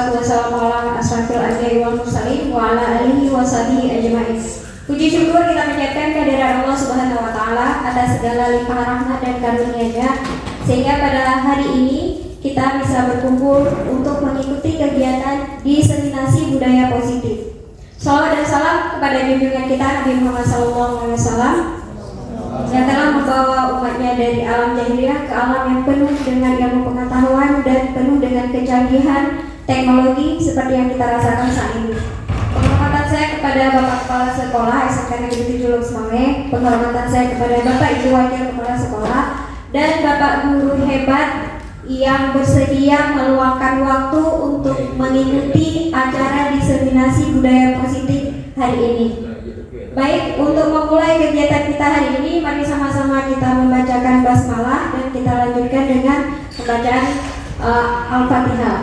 wassalatu wassalamu ala asrafil anbiya'i wal mursalin wa ala alihi wa sahbihi ajma'in. Puji syukur kita panjatkan kehadirat Allah Subhanahu wa taala atas segala limpahan rahmat dan karunia-Nya sehingga pada hari ini kita bisa berkumpul untuk mengikuti kegiatan diseminasi budaya positif. Salawat dan salam kepada junjungan kita Nabi Muhammad SAW yang telah membawa umatnya dari alam jahiliyah ke alam yang penuh dengan ilmu pengetahuan dan penuh dengan kecanggihan teknologi seperti yang kita rasakan saat ini. Penghormatan saya kepada Bapak Kepala Sekolah SMK Negeri 7 Lux Mame, penghormatan saya kepada Bapak Ibu Wakil Kepala Sekolah dan Bapak Guru hebat yang bersedia meluangkan waktu untuk mengikuti acara diseminasi budaya positif hari ini. Baik, untuk memulai kegiatan kita hari ini, mari sama-sama kita membacakan basmalah dan kita lanjutkan dengan pembacaan Al-Fatihah.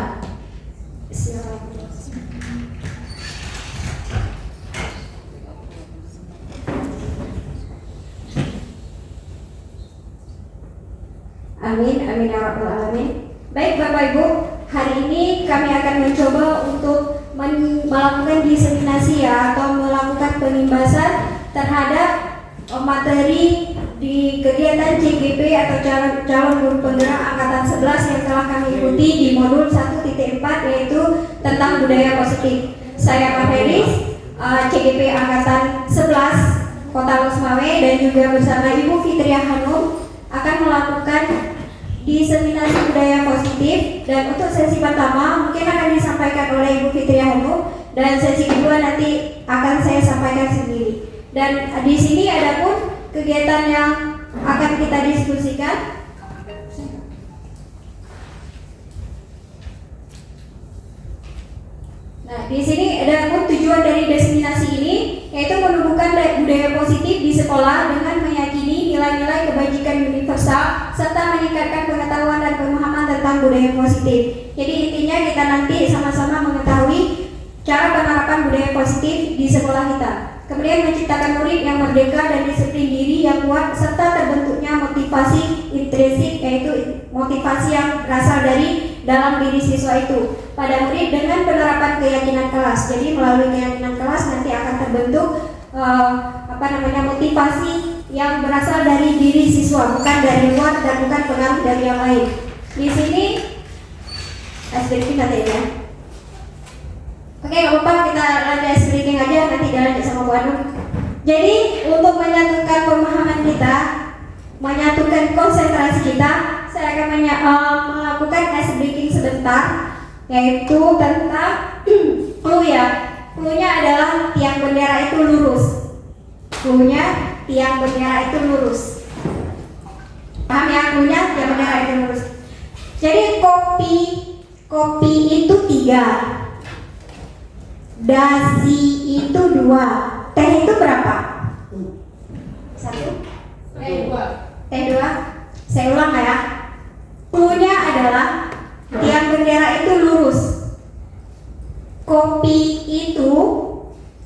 Amin, amin ya rabbal alamin. Baik Bapak Ibu, hari ini kami akan mencoba untuk melakukan diseminasi atau melakukan penimbasan terhadap materi di kegiatan CGP atau calon guru penggerak angkatan 11 yang telah kami ikuti di modul 1.4 yaitu tentang budaya positif. Saya Pak Feris, CGP angkatan 11 Kota Lux Mame dan juga bersama Ibu Fitriah Hanum akan melakukan diseminasi budaya positif, dan untuk sesi pertama mungkin akan disampaikan oleh Ibu Fitriah Hanum dan sesi kedua nanti akan saya sampaikan sendiri. Dan di sini ada pun kegiatan yang akan kita diskusikan. Nah, di sini ada pun tujuan dari diseminasi ini yaitu menumbuhkan budaya positif di sekolah dengan meyakini nilai-nilai kebajikan universal serta meningkatkan pengetahuan dan pemahaman tentang budaya positif. Jadi intinya kita nanti sama-sama mengetahui cara penerapan budaya positif di sekolah kita. Kemudian menciptakan murid yang merdeka dan disiplin diri yang kuat serta terbentuknya motivasi intrinsik yaitu motivasi yang berasal dari dalam diri siswa itu pada murid dengan penerapan keyakinan kelas. Jadi melalui keyakinan kelas nanti akan terbentuk motivasi yang berasal dari diri siswa, bukan dari luar dan bukan pengaruh dari yang lain. Di sini sedikit nanti ya. Oke, nggak apa-apa, kita lanjut speaking aja, nanti dilanjut sama Bu Anu. Jadi untuk menyatukan pemahaman kita, menyatukan konsentrasi kita, saya akan melakukan ice breaking sebentar, yaitu tentang clue ya. Clue-nya adalah tiang bendera itu lurus. Clue-nya tiang bendera itu lurus. Paham ya, clue-nya tiang bendera itu lurus. Jadi kopi itu 3. Dasi itu 2, teh itu berapa? 1, teh 2. Saya ulang ya. Clue-nya adalah tiang bendera itu lurus. Kopi itu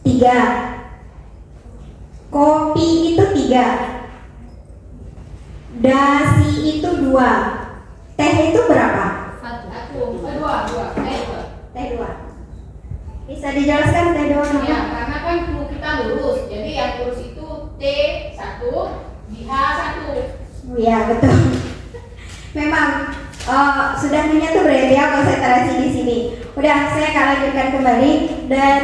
3. Kopi itu 3. Dasi itu 2. Teh itu berapa? 2. Teh 2. Bisa dijelaskan teh 2 kenapa? Ya, karena kan clue kita lurus. Jadi yang lurus itu T1, di H1. Iya, betul. Memang sudah menyatu berarti ya konsentrasi di sini. Udah, saya akan lanjutkan kembali dan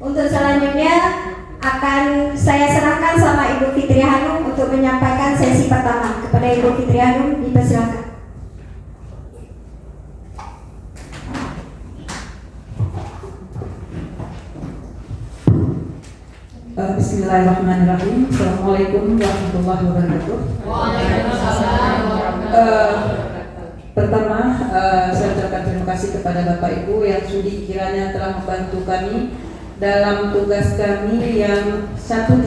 untuk selanjutnya akan saya serahkan sama Ibu Fitriah Hanum untuk menyampaikan sesi pertama. Kepada Ibu Fitriah Hanum, dipersilakan. Bismillahirrahmanirrahim. Assalamualaikum warahmatullahi wabarakatuh. Waalaikumsalam warahmatullahi wabarakatuh. Pertama, saya ucapkan terima kasih kepada Bapak Ibu yang sudi kiranya telah membantu kami dalam tugas kami yang 1.4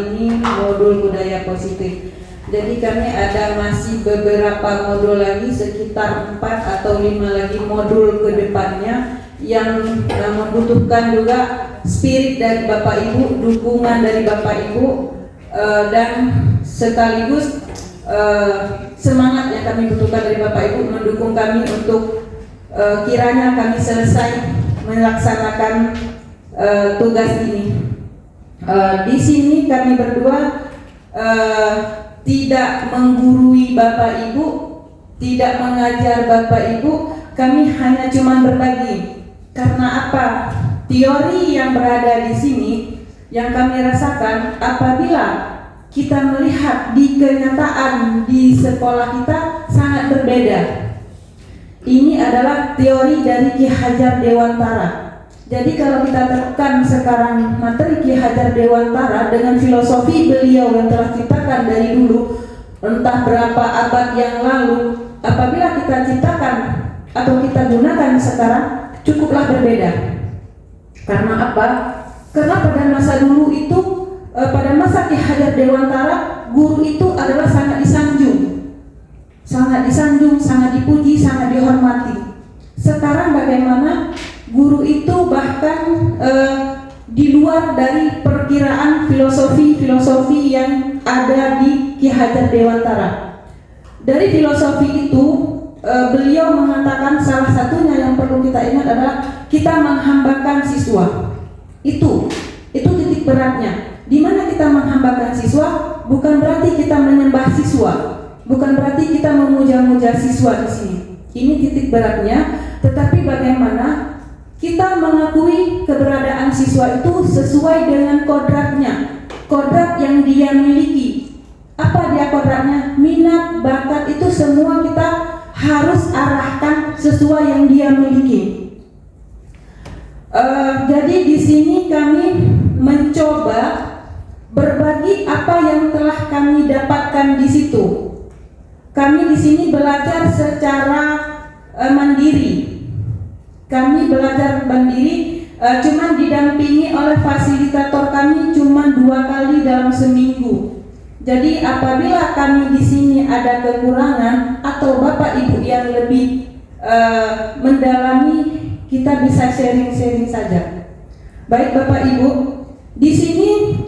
ini modul budaya positif. Jadi kami ada masih beberapa modul lagi, sekitar 4 atau 5 lagi modul ke depannya yang membutuhkan juga spirit dari Bapak Ibu, dukungan dari Bapak Ibu, dan sekaligus semangat yang kami butuhkan dari Bapak Ibu mendukung kami untuk kiranya kami selesai melaksanakan tugas ini. Di sini kami berdua tidak menggurui Bapak Ibu, tidak mengajar Bapak Ibu, kami hanya cuma berbagi. Karena apa? Teori yang berada di sini yang kami rasakan apabila kita melihat di kenyataan di sekolah kita sangat berbeda. Ini adalah teori dari Ki Hajar Dewantara. Jadi kalau kita terapkan sekarang materi Ki Hajar Dewantara dengan filosofi beliau yang telah ciptakan dari dulu, entah berapa abad yang lalu, apabila kita ciptakan atau kita gunakan sekarang, cukuplah berbeda. Karena apa? Karena pada masa dulu itu, pada masa Ki Hajar Dewantara, guru itu adalah sangat disanjung, sangat dipuji, sangat dihormati. Sekarang bagaimana? Guru itu bahkan di luar dari perkiraan filosofi yang ada di Ki Hajar Dewantara. Dari filosofi itu beliau mengatakan salah satunya yang perlu kita ingat adalah kita menghambakan siswa. Itu titik beratnya. Di mana kita menghambakan siswa bukan berarti kita menyembah siswa, bukan berarti kita memuja-muja siswa di sini. Ini titik beratnya, tetapi bagaimana kita mengakui keberadaan siswa itu sesuai dengan kodratnya, kodrat yang dia miliki. Apa dia kodratnya? Minat, bakat itu semua kita harus arahkan sesuai yang dia miliki. Jadi di sini kami mencoba berbagi apa yang telah kami dapatkan di situ. Kami di sini belajar secara mandiri. Kami belajar mandiri, cuman didampingi oleh fasilitator kami cuma 2 kali dalam seminggu. Jadi apabila kami di sini ada kekurangan atau Bapak Ibu yang lebih mendalami, kita bisa sharing-sharing saja. Baik Bapak Ibu, di sini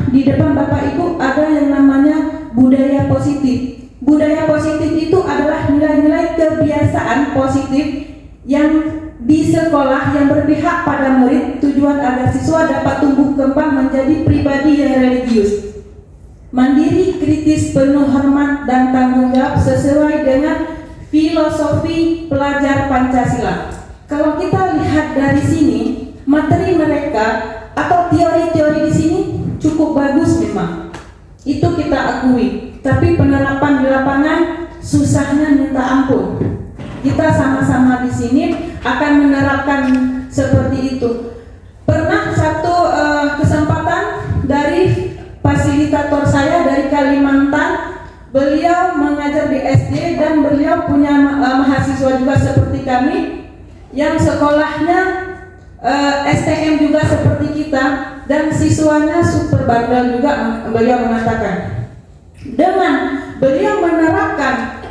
di depan Bapak Ibu ada yang namanya budaya positif. Budaya positif itu adalah nilai-nilai kebiasaan positif yang di sekolah yang berpihak pada murid, tujuan agar siswa dapat tumbuh kembang menjadi pribadi yang religius, mandiri, kritis, penuh hormat dan tanggung jawab sesuai dengan filosofi pelajar Pancasila. Kalau kita lihat dari sini, materi mereka atau teori-teori di sini cukup bagus memang. Itu kita akui. Tapi penerapan di lapangan susahnya minta ampun. Kita sama-sama di sini akan menerapkan seperti itu. Pernah satu kesempatan dari fasilitator saya dari Kalimantan, beliau mengajar di SD dan beliau punya mahasiswa juga seperti kami yang sekolahnya STM juga seperti kita dan siswanya super bandel juga. Beliau mengatakan dengan beliau menerapkan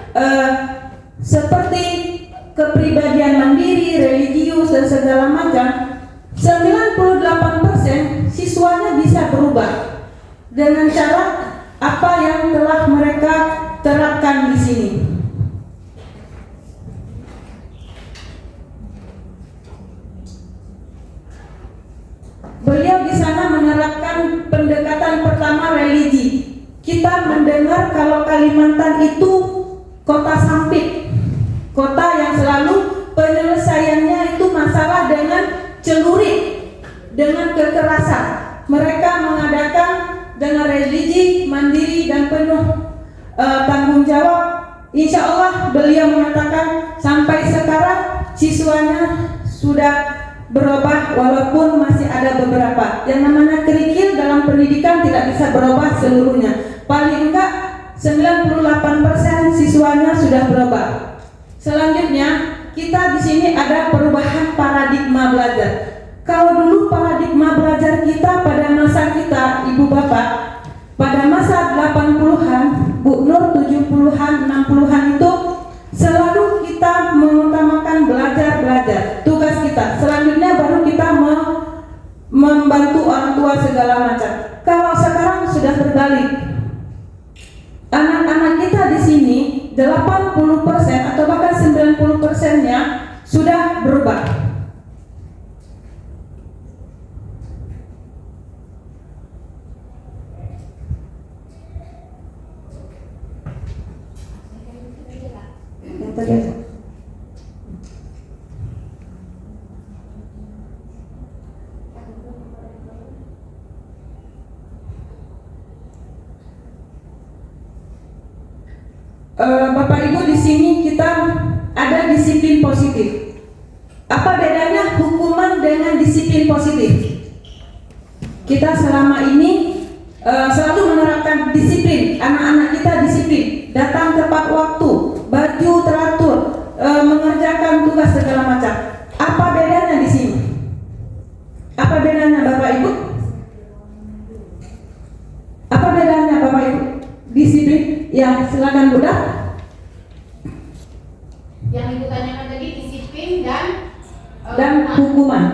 seperti kepribadian mandiri, religius dan segala macam, 98% siswanya bisa berubah dengan cara apa yang telah mereka terapkan di sini. Beliau di sana menerapkan pendekatan pertama religi. Kita mendengar kalau Kalimantan itu kota sampit, kota yang selalu penyelesaiannya itu masalah dengan celurit, dengan kekerasan. Mereka mengadakan dengan religi, mandiri dan penuh tanggung jawab. Insya Allah beliau mengatakan sampai sekarang siswanya sudah berubah walaupun masih ada beberapa. Yang namanya kerikil dalam pendidikan tidak bisa berubah seluruhnya. Paling enggak 98% siswanya sudah berubah. Selanjutnya kita di sini ada perubahan paradigma belajar. Kalau dulu paradigma belajar kita pada masa kita, Ibu Bapak, pada masa 80-an, Bu Nur 70-an, 60-an itu selalu kita mengutamakan belajar. Tugas kita. Selanjutnya baru kita membantu orang tua segala macam. Kalau sekarang sudah berbalik. Anak-anak kita di sini 80% atau bahkan 90%-nya Bapak Ibu, di sini kita ada disiplin positif. Apa bedanya hukuman dengan disiplin positif? Kita selama ini selalu menerapkan disiplin, anak-anak kita disiplin, datang tepat waktu, baju teratur, mengerjakan tugas segala macam. Apa bedanya di sini? Apa bedanya Bapak Ibu? Apa bedanya Bapak Ibu? Disiplin, ya silakan Bunda. Yang Ibu tanyakan tadi disiplin Dan hukuman.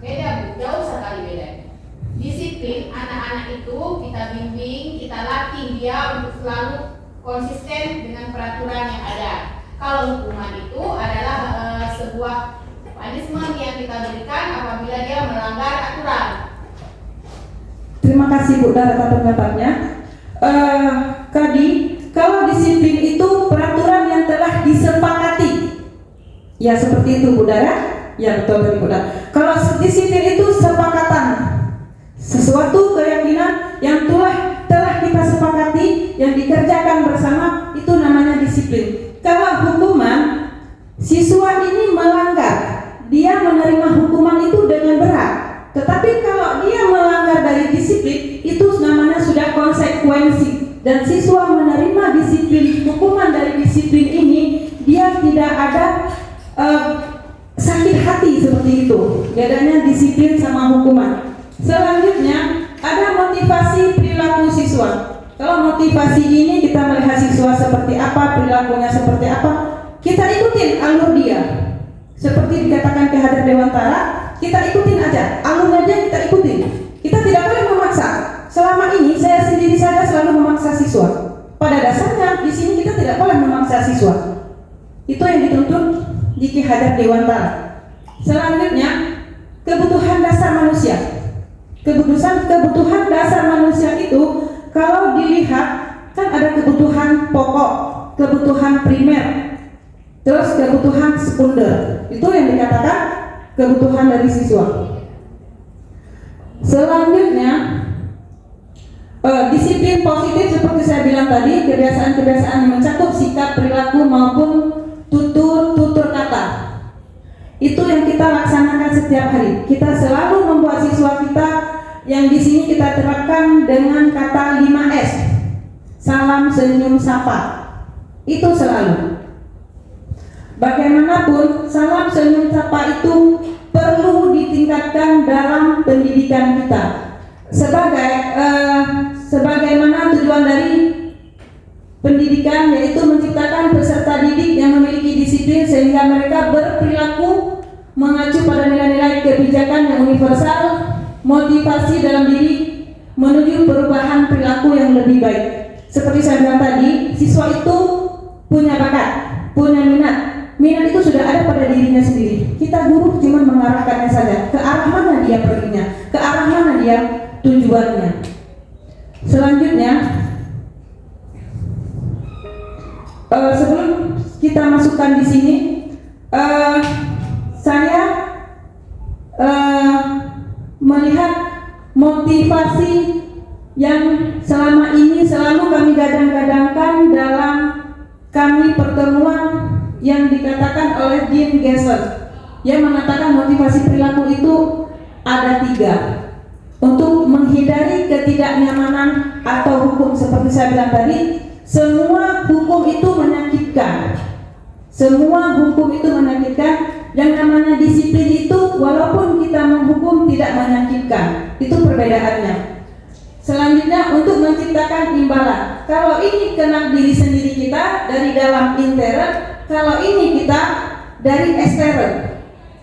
Beda Bu, jauh sekali beda. Disiplin anak-anak itu kita bimbing, kita latih dia untuk selalu konsisten dengan peraturan yang ada. Kalau hukuman itu adalah sebuah punishment yang kita berikan apabila dia melanggar aturan. Terima kasih Bu atas pendapatnya. Tadi kalau disiplin itu peraturan yang telah disepakati, ya seperti itu Bu Dara. Ya betul Bu Dara. Kalau disiplin itu sepakatan, sesuatu keyakinan yang telah kita sepakati, yang dikerjakan bersama, itu namanya disiplin. Kalau hukuman, siswa ini melanggar, dia menerima hukuman itu dengan berat. Tetapi kalau dia melanggar dari disiplin, itu namanya sudah konsekuensi. Dan siswa menerima disiplin, hukuman dari disiplin ini, dia tidak ada sakit hati seperti itu. Bedanya disiplin sama hukuman. Selanjutnya ada motivasi perilaku siswa. Kalau motivasi ini kita melihat siswa seperti apa, perilakunya seperti apa, kita ikutin alur dia. Seperti dikatakan ke Hadir Dewantara, kita ikutin aja, alur aja kita ikutin. Kita tidak boleh memaksa. Selama ini saya sendiri saja selalu memaksa siswa. Pada dasarnya di sini kita tidak boleh memaksa siswa. Itu yang dituntut di Ki Hajar Dewantara. Selanjutnya kebutuhan dasar manusia. Kebutuhan dasar manusia itu kalau dilihat kan ada kebutuhan pokok, kebutuhan primer, terus kebutuhan sekunder. Itu yang dikatakan kebutuhan dari siswa. Selanjutnya disiplin positif seperti saya bilang tadi, kebiasaan-kebiasaan yang mencakup sikap, perilaku maupun tutur kata. Itu yang kita laksanakan setiap hari. Kita selalu membuat siswa kita yang di sini kita terapkan dengan kata 5S. Salam, senyum, sapa. Itu selalu. Bagaimanapun salam, senyum, sapa itu perlu ditingkatkan dalam pendidikan kita. Sebagaimana tujuan dari pendidikan, yaitu menciptakan peserta didik yang memiliki disiplin sehingga mereka berperilaku mengacu pada nilai-nilai kebijakan yang universal, motivasi dalam diri menuju perubahan perilaku yang lebih baik. Seperti saya bilang tadi, siswa itu punya bakat, punya minat. Minat itu sudah ada pada dirinya sendiri. Kita guru cuma mengarahkannya saja, ke arah mana dia perginya, ke arah mana dia tujuannya. Selanjutnya, sebelum kita masukkan di sini, saya melihat motivasi yang selama ini selalu kami gadang-gadangkan dalam kami pertemuan yang dikatakan oleh Jim Gesser, yang mengatakan motivasi perilaku itu ada 3. Untuk menghindari ketidaknyamanan atau hukum, seperti saya bilang tadi, semua hukum itu menyakitkan. Semua hukum itu menyakitkan. Yang namanya disiplin itu walaupun kita menghukum tidak menyakitkan. Itu perbedaannya. Selanjutnya untuk menciptakan imbalan. Kalau ini kena diri sendiri kita dari dalam intern, kalau ini kita dari ekstern.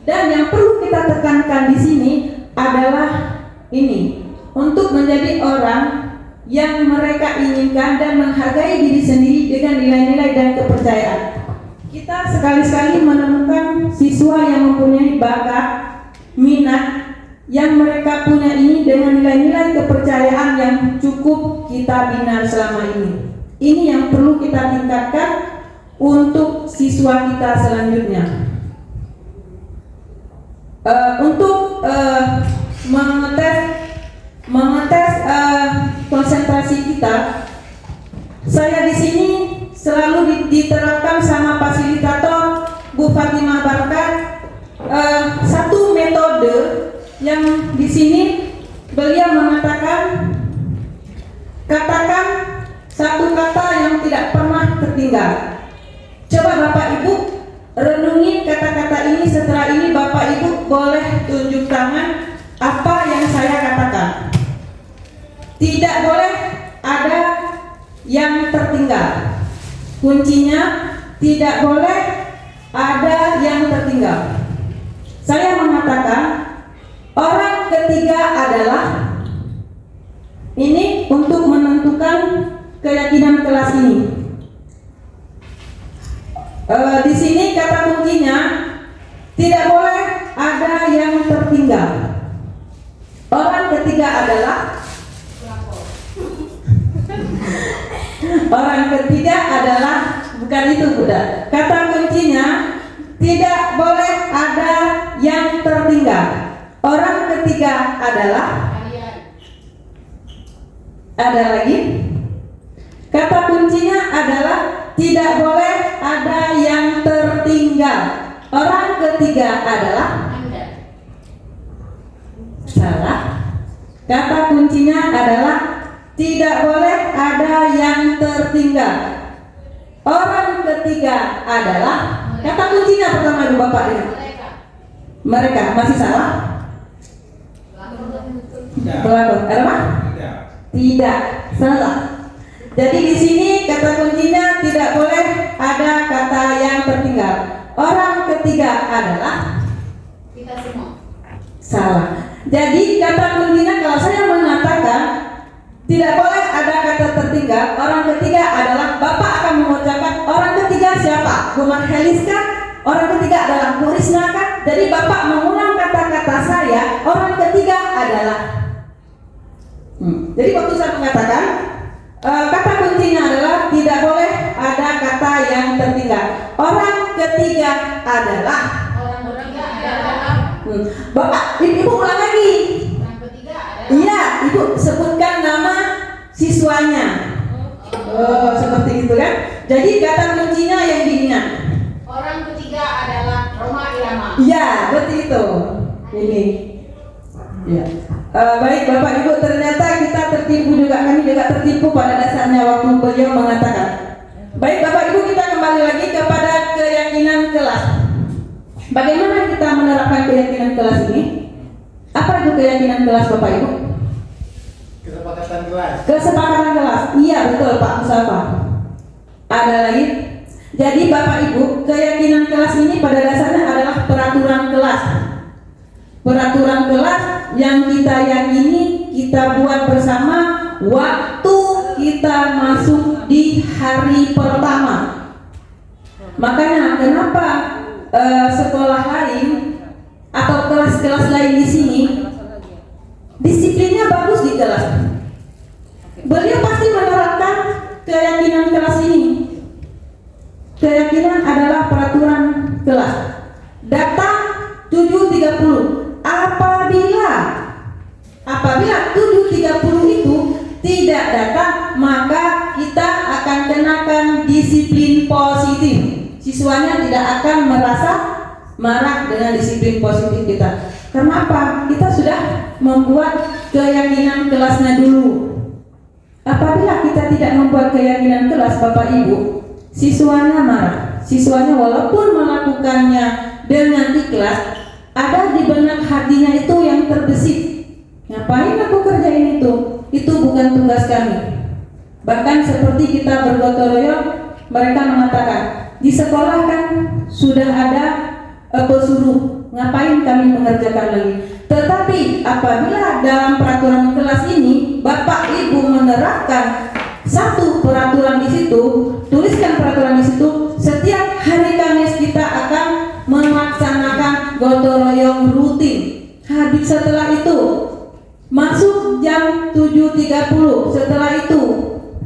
Dan yang perlu kita tekankan di sini adalah ini, untuk menjadi orang yang mereka inginkan dan menghargai diri sendiri dengan nilai-nilai dan kepercayaan. Kita sekali-sekali menemukan siswa yang mempunyai bakat, minat, yang mereka punya ini dengan nilai-nilai kepercayaan yang cukup kita bina selama ini. Ini yang perlu kita tingkatkan untuk siswa kita selanjutnya. Untuk mengetes konsentrasi kita, saya di sini selalu diterapkan sama fasilitator Bu Fatimah Barkat satu metode yang di sini beliau mengatakan, katakan satu kata yang tidak pernah tertinggal. Coba Bapak Ibu renungi kata-kata ini. Setelah ini Bapak Ibu boleh tunjuk tangan apa yang saya katakan. Tidak boleh ada yang tertinggal. Kuncinya tidak boleh ada yang tertinggal. Saya mengatakan orang ketiga adalah, ini untuk menentukan keyakinan kelas ini. Di sini kata kuncinya tidak boleh ada yang tertinggal. Orang ketiga adalah, orang ketiga adalah, bukan itu Bunda. Kata kuncinya tidak boleh ada yang tertinggal. Orang ketiga adalah, ada lagi. Kata kuncinya adalah tidak boleh ada yang tertinggal. Orang ketiga adalah Anda. salah. Kata kuncinya adalah tidak boleh ada yang tertinggal. Orang ketiga adalah, kata kuncinya pertama Ibu Bapak ini. Mereka masih salah? Pelakon. Ada apa? Tidak, salah. Jadi di sini kata kuncinya tidak boleh ada kata yang tertinggal. Orang ketiga adalah Kita semua. salah. Jadi kata kuncinya kalau saya mengatakan tidak boleh ada kata tertinggal, orang ketiga adalah, Bapak akan mengucapkan orang ketiga siapa? Bu Marheliska. Orang ketiga adalah Bu Risna kan? Jadi Bapak mengulang kata-kata saya, orang ketiga adalah. Jadi waktu saya mengatakan kata kuncinya adalah tidak boleh ada kata yang tertinggal. Orang ketiga adalah. Orang ketiga adalah. Bapak, Ibu ulang lagi. Orang ketiga adalah. Iya, Ibu sebutkan nama siswanya. Oh, seperti itu kan? Jadi kata kuncinya yang diingat. Orang ketiga adalah Roma Irama. Iya, betul itu. Ini. Ya. Baik Bapak Ibu, ternyata kita tertipu juga, kami juga tertipu pada dasarnya waktu beliau mengatakan. Baik Bapak Ibu, kita kembali lagi kepada keyakinan kelas. Bagaimana kita menerapkan keyakinan kelas ini? Apa itu keyakinan kelas Bapak Ibu? Kesepakatan kelas. Kesepakatan kelas. Iya betul Pak Musafa. Ada lagi? Jadi Bapak Ibu, keyakinan kelas ini pada dasarnya adalah peraturan kelas. Peraturan kelas yang kita yakini, kita buat bersama waktu kita masuk di hari pertama. Makanya kenapa sekolah lain atau kelas-kelas lain di sini disiplinnya bagus di kelas. Beliau pasti menerapkan keyakinan kelas ini. Keyakinan adalah peraturan kelas. Datang 7.30. Apabila 7.30 itu tidak datang, maka kita akan kenakan disiplin positif. Siswanya tidak akan merasa marah dengan disiplin positif kita. Kenapa? Kita sudah membuat keyakinan kelasnya dulu. Apabila kita tidak membuat keyakinan kelas Bapak Ibu, siswanya marah. Siswanya walaupun melakukannya dengan ikhlas, ada di benak hatinya itu yang terbesit. Ngapain aku kerjain itu? Itu bukan tugas kami. Bahkan seperti kita bergotong royong, mereka mengatakan di sekolah kan sudah ada pesuruh, ngapain kami mengerjakan lagi? Tetapi apabila dalam peraturan kelas ini Bapak Ibu menerapkan satu peraturan di situ, tuliskan peraturan di situ, setiap hari Kamis kita akan melaksanakan gotong royong rutin. Habis setelah itu masuk jam 7.30. Setelah itu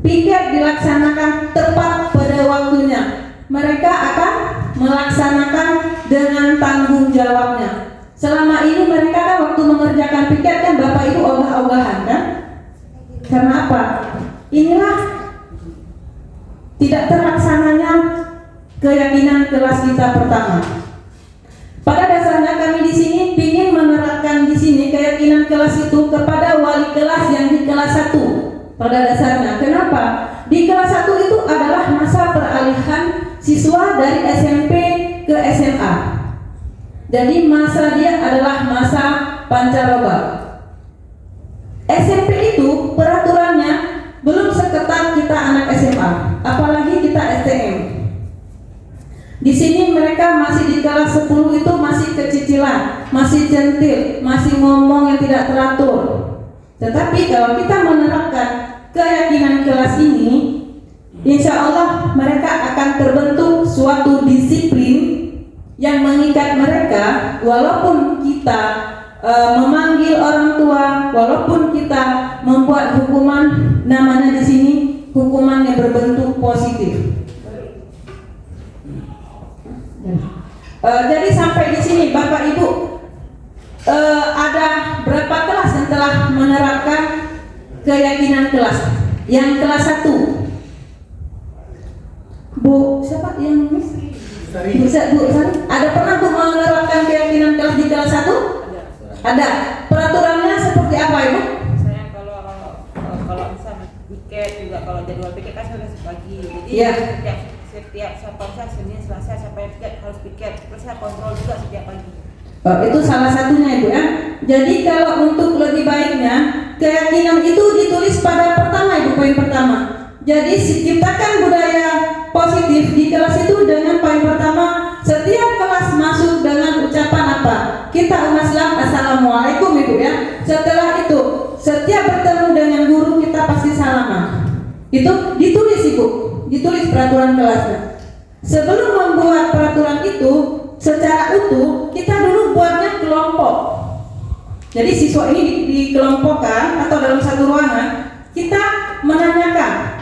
piket dilaksanakan tepat pada waktunya. Mereka akan melaksanakan dengan tanggung jawabnya. Selama ini mereka kan waktu mengerjakan piket kan Bapak Ibu ogah-ogahan kan? Karena apa? Inilah tidak terlaksananya keyakinan kelas kita pertama. Pada dasarnya kami di sini ingin menerapkan di sini keyakinan kelas itu kepada wali kelas yang di kelas 1. Pada dasarnya, kenapa? Di kelas 1 itu adalah masa peralihan siswa dari SMP ke SMA. Jadi masa dia adalah masa pancaroba. SMP itu peraturannya belum seketat kita anak SMA, apalagi kita STM. Di sini mereka masih di kelas 10 itu masih kecicilan, masih centil, masih ngomong yang tidak teratur. Tetapi kalau kita menerapkan keyakinan kelas ini, insya Allah mereka akan terbentuk suatu disiplin yang mengikat mereka, walaupun kita memanggil orang tua, walaupun kita membuat hukuman, namanya di sini hukuman yang berbentuk positif. Jadi sampai di sini Bapak Ibu, ada berapa kelas yang telah menerapkan keyakinan kelas? Yang kelas 1, Bu, siapa yang Bu Sari? Ada pernah Bu menerapkan keyakinan kelas di kelas 1? Ada. Peraturannya seperti apa Ibu? Saya kalau misalnya piket juga, kalau jadwal piket kan sudah pagi. Jadi Iya. setiap saya Senin, Selasa sampai piket harus piket. Terus saya kontrol juga setiap pagi. Itu salah satunya Ibu ya. Jadi kalau untuk lebih baiknya keyakinan itu ditulis pada pertama Ibu, poin pertama. Jadi ciptakan budaya positif di kelas itu dengan poin pertama, setiap kelas masuk dengan ucapan apa? Kita umat Islam assalamualaikum Ibu ya. Setelah itu setiap bertemu dengan guru kita pasti salaman. Itu ditulis Ibu, ditulis peraturan kelasnya. Sebelum membuat peraturan itu secara utuh, kita dulu buatnya kelompok. Jadi siswa ini dikelompokkan atau dalam satu ruangan, kita menanyakan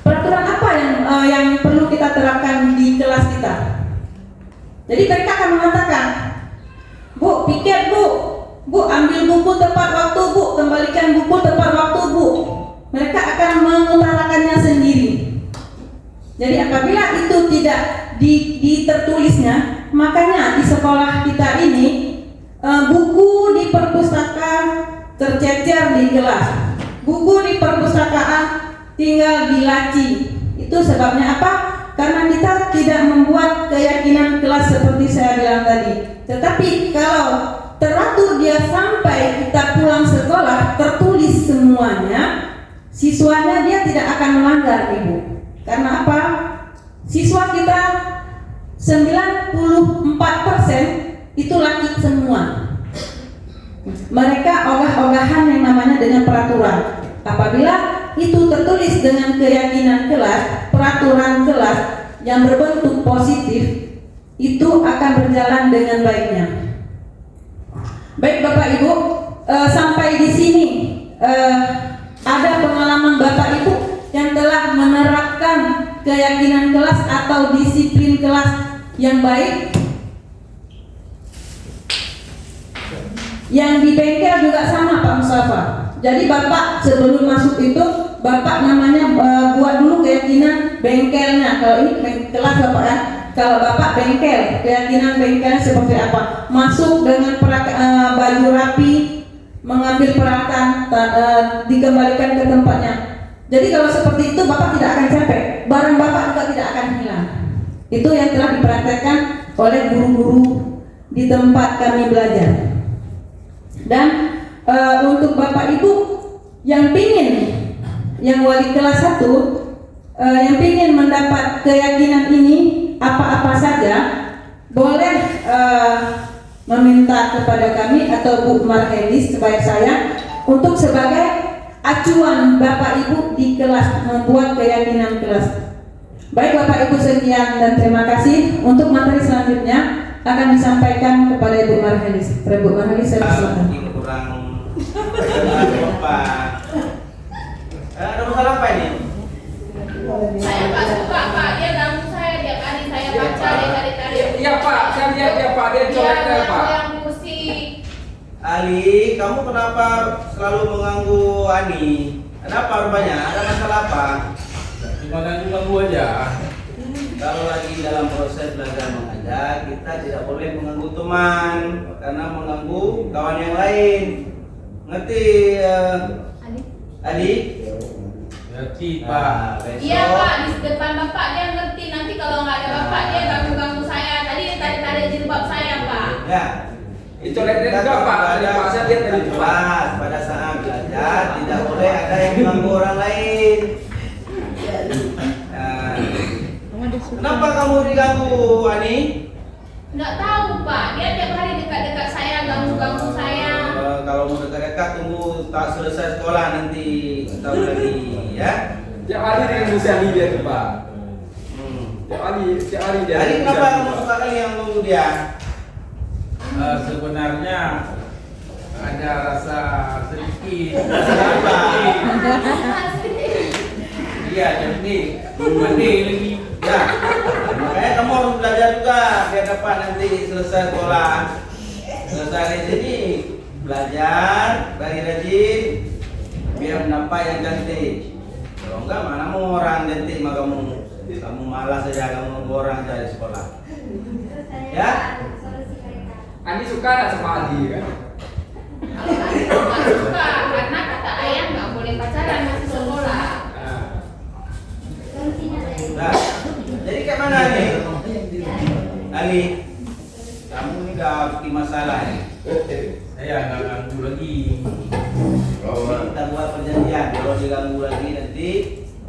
peraturan apa yang perlu kita terapkan di kelas kita. Jadi mereka akan mengatakan, Bu, piket Bu ambil buku tepat waktu Bu, kembalikan buku tepat waktu Bu. Mereka akan mengutarakannya sendiri. Jadi apabila itu tidak ditertulisnya, makanya di sekolah kita ini buku di perpustakaan tercecer di kelas, buku di perpustakaan tinggal di laci. Itu sebabnya apa? Karena kita tidak membuat keyakinan kelas seperti saya bilang tadi. Tetapi kalau teratur dia sampai kita pulang sekolah tertulis semuanya, siswanya dia tidak akan melanggar Ibu. Karena apa? Siswa kita 94% itu laki semua. Mereka ogah-ogahan yang namanya dengan peraturan. Apabila itu tertulis dengan keyakinan kelas, peraturan kelas yang berbentuk positif, itu akan berjalan dengan baiknya. Baik Bapak Ibu, sampai di sini ada pengalaman Bapak Ibu yang telah menerapkan keyakinan kelas atau disiplin kelas yang baik. Yang di bengkel juga sama Pak Mustafa. Jadi Bapak sebelum masuk itu Bapak namanya buat dulu keyakinan bengkelnya. Kalau ini kelas Bapak kan, kalau Bapak bengkel, keyakinan bengkelnya seperti apa? Masuk dengan baju rapi, mengambil peralatan, dikembalikan ke tempatnya. Jadi kalau seperti itu Bapak tidak akan capek, barang Bapak juga tidak akan hilang. Itu yang telah dipraktekkan oleh guru-guru di tempat kami belajar. Dan untuk Bapak Ibu yang pingin, yang wali kelas 1 yang pingin mendapat keyakinan ini apa-apa saja, boleh meminta kepada kami atau Bu Marhelis sebaik saya untuk sebagai acuan Bapak Ibu di kelas membuat keyakinan kelas. Baik Bapak Ibu, sekian dan terima kasih. Untuk materi selanjutnya akan disampaikan kepada Ibu Marhelis. Bu Marhelis, saya silakan. Ini kurang Pak. Ada masalah apa ini? Saya Pak suka Pak, dia ganggu saya tiap hari saya baca dia tadi. Iya Pak, saya lihat ya Pak, dia coleknya Pak. Yang musik. Ali, kamu kenapa selalu mengganggu Ani? Kenapa rupanya? Ada masalah apa? Cuma ganggu aja. kalau lagi dalam proses belajar mengajar, kita tidak boleh mengganggu teman karena mengganggu kawan yang lain. Ngerti, Adik? Ngerti Pak. Nah, besok. Iya Pak, di depan Bapak dia ngerti. Nanti kalau nggak ada Bapak dia ganggu-ganggu saya. Tadi dia tarik-tarik jilbab saya Pak. Ya. Itu lihat juga Pak. Ada paksa dia tadi Pak. Kelas pada saat belajar tidak boleh ada yang mengganggu orang lain. Nah, kenapa kamu diganggu, Ani? Nggak tahu Pak, dia tiap hari dekat-dekat saya, ganggu-ganggu saya. Kalau mau dekat-dekat tunggu tak selesai sekolah nanti tahu lagi ya. Tiap hari dia ngusir dia tuh Pak. Tiap hari dia. Ani, kenapa kamu suka kali yang nunggu dia? Sebenarnya ada rasa sedikit. Iya, cantik. Mandi lagi. Ya, makanya kamu harus belajar juga biar dapat nanti selesai sekolah. Selesai di sini belajar rajin biar mendapat yang cantik. Kalau enggak mana mau orang cantik mah kamu malas saja kamu orang cari sekolah. Ya? Ani suka nggak sama Adi kan? Kalau Adi nggak suka, karena kata ayah nggak boleh pacaran masih sekolah. Nah, jadi kayak mana nih? Ali, kamu ini udah bikin masalah ya? Saya nggak ganggu lagi. Kita buat perjanjian, kalau diganggu lagi nanti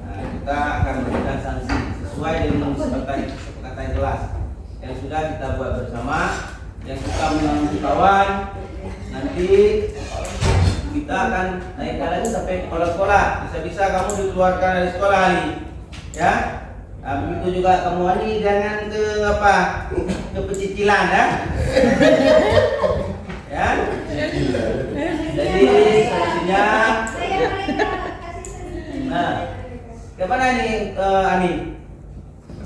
kita akan memberikan sanksi sesuai dengan kesepakatan kelas yang sudah kita buat bersama. Yang suka mengganggu kawan, nanti kita akan naikkan lagi sampai sekolah-sekolah. Bisa-bisa kamu dikeluarkan dari sekolah Ali, ya. Nah, begitu juga kamu Ali, jangan ke pecicilan ya. Ya. Jadi solusinya. Nah, kayak mana nih Ani?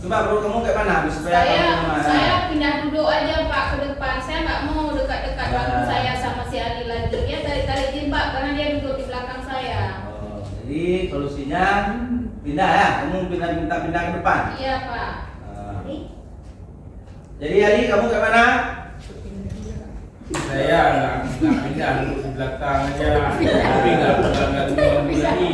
Coba bro, kamu kayak mana? Supaya Saya pindah duduk aja Pak ke depan. Saya nggak mau dekat-dekat bangku saya sama si Ali lagi. Dia tarik-tarik jilbab karena dia duduk di belakang saya. Oh, jadi solusinya pindah ya? Kamu minta pindah ke depan? Iya Pak. Jadi Ali, kamu kayak mana? Saya nggak pindah duduk di belakang aja. Tapi nggak ganggu lagi.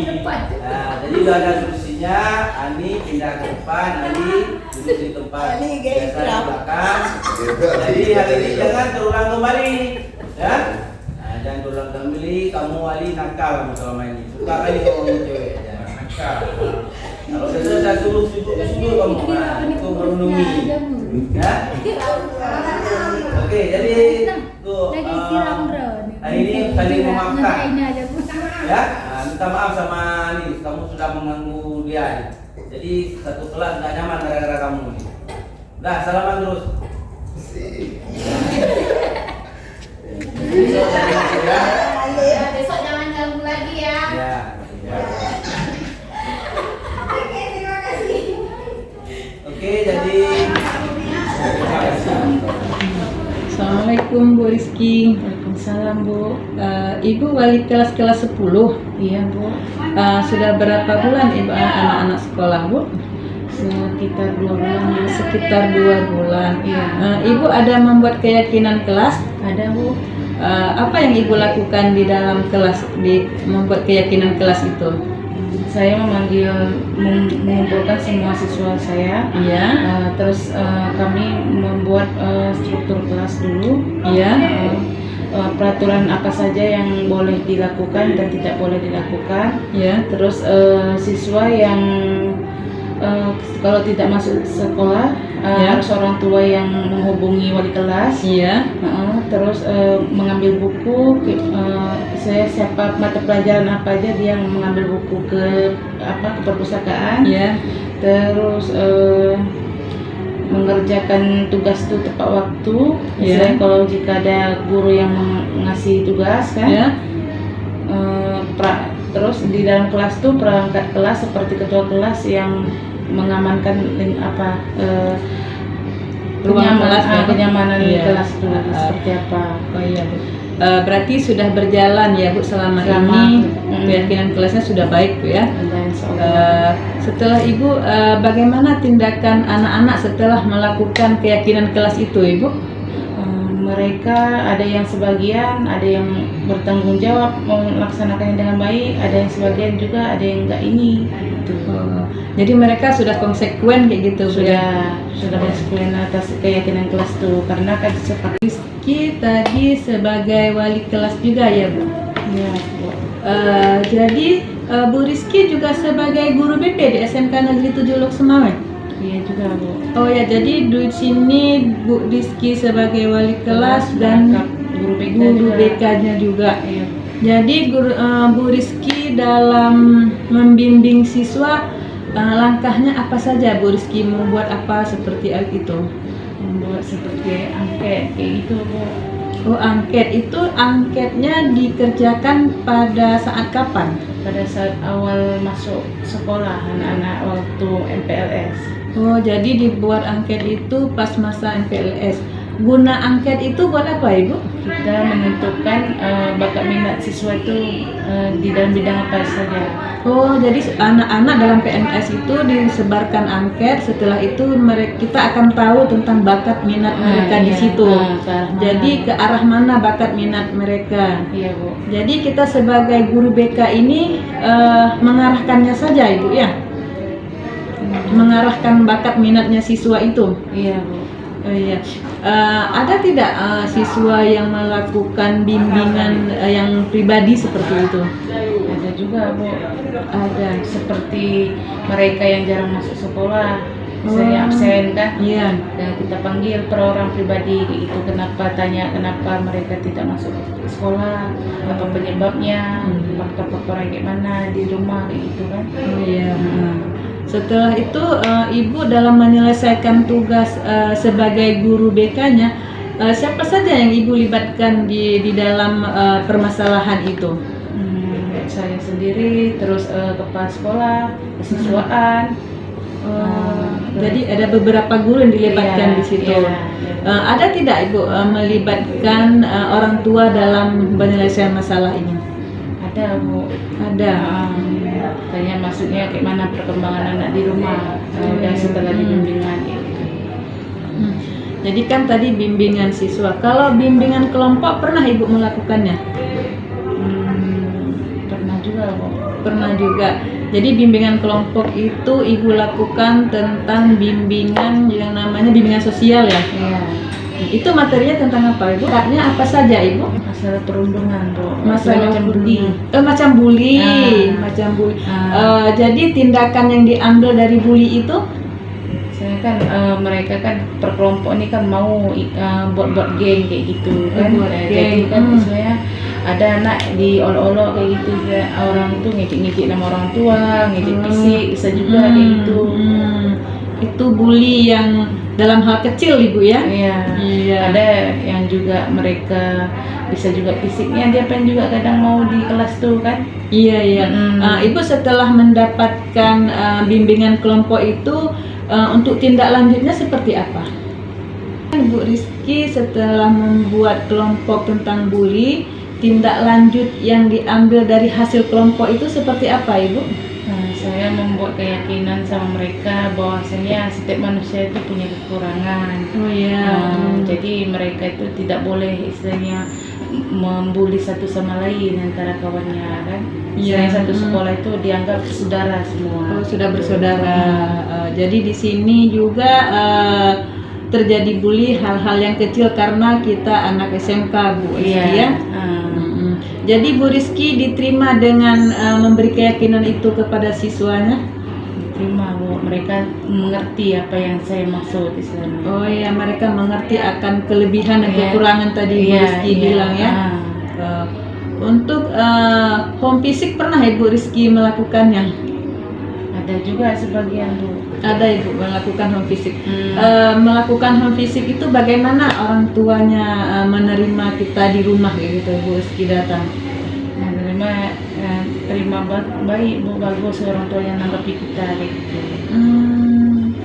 Nah, jadi udah ada solusinya. Ani pindah ke depan, Ali duduk di tempat biasa di belakang. Jadi hari ini jangan terulang kembali, ya? Nah, jangan terulang kembali. Kamu Ali nakal kamu selama ini. Suka kali kamu cewek. Ya. Nakal. Kalau sudah saya suruh kamu, nah, itu merundungi, ya? Oke, jadi tuh hari ini saling memaafkan, ya? Nah, minta maaf sama Ali, kamu sudah mengganggu dia. Jadi satu kelas nggak nyaman gara-gara kamu nih. Udah, salaman terus. Besok jangan ganggu lagi ya. Ya. Oke, jadi Assalamualaikum Bu Rizky. Waalaikumsalam Bu. Ibu wali kelas 10. Iya Bu. Sudah berapa bulan Ibu anak-anak sekolah Bu? Sekitar 2 bulan. Sekitar 2 bulan. Iya. Ibu ada membuat keyakinan kelas? Ada Bu. Apa yang Ibu lakukan di dalam kelas di membuat keyakinan kelas itu? Saya mengumpulkan semua siswa saya. Iya. Terus kami membuat struktur kelas dulu. Iya. Peraturan apa saja yang boleh dilakukan dan tidak boleh dilakukan. Iya. Terus siswa yang kalau tidak masuk sekolah Ya. harus orang tua yang menghubungi wali kelas. Iya. Terus mengambil buku. Saya siapa mata pelajaran apa aja dia mengambil buku ke perpustakaan. Iya. Terus mengerjakan tugas itu tepat waktu. Ya. Misalnya kalau jika ada guru yang ngasih tugas kan. Ya. Terus di dalam kelas tuh perangkat kelas seperti ketua kelas yang mengamankan Ruang kelas, kenyamanan iya. kelas itu seperti apa. Oh iya Bu. Berarti sudah berjalan ya Bu selama ini. keyakinan kelasnya sudah baik Bu ya. Dan insya Setelah Ibu, bagaimana tindakan anak-anak setelah melakukan keyakinan kelas itu Ibu? mereka ada yang sebagian, ada yang bertanggung jawab melaksanakannya dengan baik, ada yang sebagian juga ada yang enggak ini gitu. Jadi mereka sudah konsekuen kayak gitu Sudah konsekuen atas keyakinan kelas tuh, karena kan seperti Rizky tadi sebagai wali kelas juga ya Bu? ya, Bu. Jadi Bu Rizky juga sebagai guru BP di SMK Negeri 7 Lok Semawe? Iya juga Bu. Oh ya, jadi di sini Bu Rizky sebagai wali kelas dan guru guru BK-nya juga. Iya. Jadi Bu Rizky dalam membimbing siswa, langkahnya apa saja Bu Rizky membuat apa seperti itu? Membuat seperti angket kayak gitu Bu. Oh, angket itu angketnya dikerjakan pada saat kapan? Pada saat awal masuk sekolah anak-anak waktu MPLS. Oh, jadi dibuat angket itu pas masa MPLS. Guna angket itu buat apa Ibu? Kita menentukan bakat minat siswa itu di dalam bidang apa saja. Oh, jadi anak-anak dalam PNS itu disebarkan angket. Setelah itu kita akan tahu tentang bakat minat mereka di situ. Jadi ke arah mana bakat minat mereka. Iya Bu. Jadi kita sebagai guru BK ini mengarahkannya saja Ibu ya? Mengarahkan bakat minatnya siswa itu. Iya Bu. Oh iya. Ada tidak siswa yang melakukan bimbingan yang pribadi seperti itu? Ada juga Bu. Ada. Seperti mereka yang jarang masuk sekolah, misalnya absen kan? Iya. Dan kita panggil per orang pribadi itu, kenapa mereka tidak masuk sekolah, apa penyebabnya, faktor-faktor kayak mana di rumah kayak gitu kan? Oh iya. Setelah itu Ibu dalam menyelesaikan tugas sebagai guru BK-nya, siapa saja yang Ibu libatkan di dalam permasalahan itu? Saya sendiri, terus kepala sekolah, kesiswaan. Jadi ada beberapa guru yang dilibatkan di situ. Ada tidak Ibu melibatkan orang tua dalam penyelesaian masalah ini? Ada Bu. Ada. Tanya maksudnya kayak mana perkembangan anak di rumah setelah bimbingan gitu. Jadi kan tadi bimbingan siswa. Kalau bimbingan kelompok pernah Ibu melakukannya? Pernah juga Bu. Pernah juga. Jadi bimbingan kelompok itu Ibu lakukan tentang bimbingan yang namanya bimbingan sosial ya? Iya. Itu materinya tentang apa Ibu? Katanya apa saja Ibu? Masalah perundungan Bu. Masalah macam bully. Macam bully. Macam bully. Jadi tindakan yang diambil dari bully itu? Saya kan mereka kan per kelompok ini kan mau buat geng kayak gitu kan. Jadi kan misalnya ada anak diolok-olok kayak gitu, orang tuh ngejek-ngejek nama orang tua, ngejek fisik bisa juga kayak gitu. Itu bully yang dalam hal kecil Ibu ya? Iya. Ada yang juga mereka bisa juga fisiknya, dia pengen juga kadang mau di kelas tuh kan? Iya. Ibu setelah mendapatkan bimbingan kelompok itu untuk tindak lanjutnya seperti apa? Bu Rizky setelah membuat kelompok tentang bully, tindak lanjut yang diambil dari hasil kelompok itu seperti apa Ibu? Saya membuat keyakinan sama mereka bahwasanya setiap manusia itu punya kekurangan. Oh iya. Jadi mereka itu tidak boleh istilahnya membuli satu sama lain antara kawannya kan. Misalnya satu sekolah itu dianggap saudara semua. Oh, sudah bersaudara. Jadi di sini juga terjadi bully hal-hal yang kecil karena kita anak SMK Bu Rizky ya. Jadi Bu Rizky diterima dengan memberi keyakinan itu kepada siswanya? Diterima Bu, mereka mengerti apa yang saya maksud istilahnya. Oh iya, mereka mengerti akan kelebihan dan kekurangan tadi Bu Rizky bilang ya. Untuk home visit pernah Ibu Rizky melakukannya? Ada juga sebagian Bu. Ada Ibu melakukan home visit. Melakukan home visit itu bagaimana orang tuanya menerima kita di rumah kayak gitu Bu Rizky datang? Menerima terima baik Bu, bagus orang tua yang nanggapi kita kayak gitu.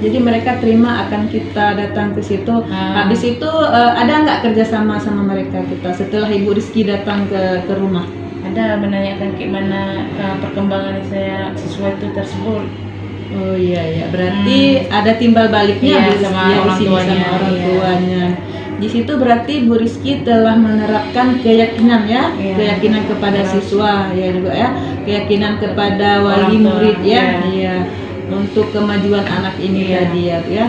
Jadi mereka terima akan kita datang ke situ. Habis itu ada nggak kerjasama sama mereka kita setelah Ibu Rizky datang ke rumah? ada menanyakan gimana perkembangan siswa itu tersebut. Oh iya, berarti ada timbal baliknya Iya, sama orang di sini tuanya, sama orang iya. tuanya. Di situ berarti Bu Rizky telah menerapkan keyakinan ya, Iya. keyakinan kepada siswa ya juga ya, keyakinan kepada wali Orang tua, murid ya, iya. iya, untuk kemajuan anak ini Iya. tadi ya.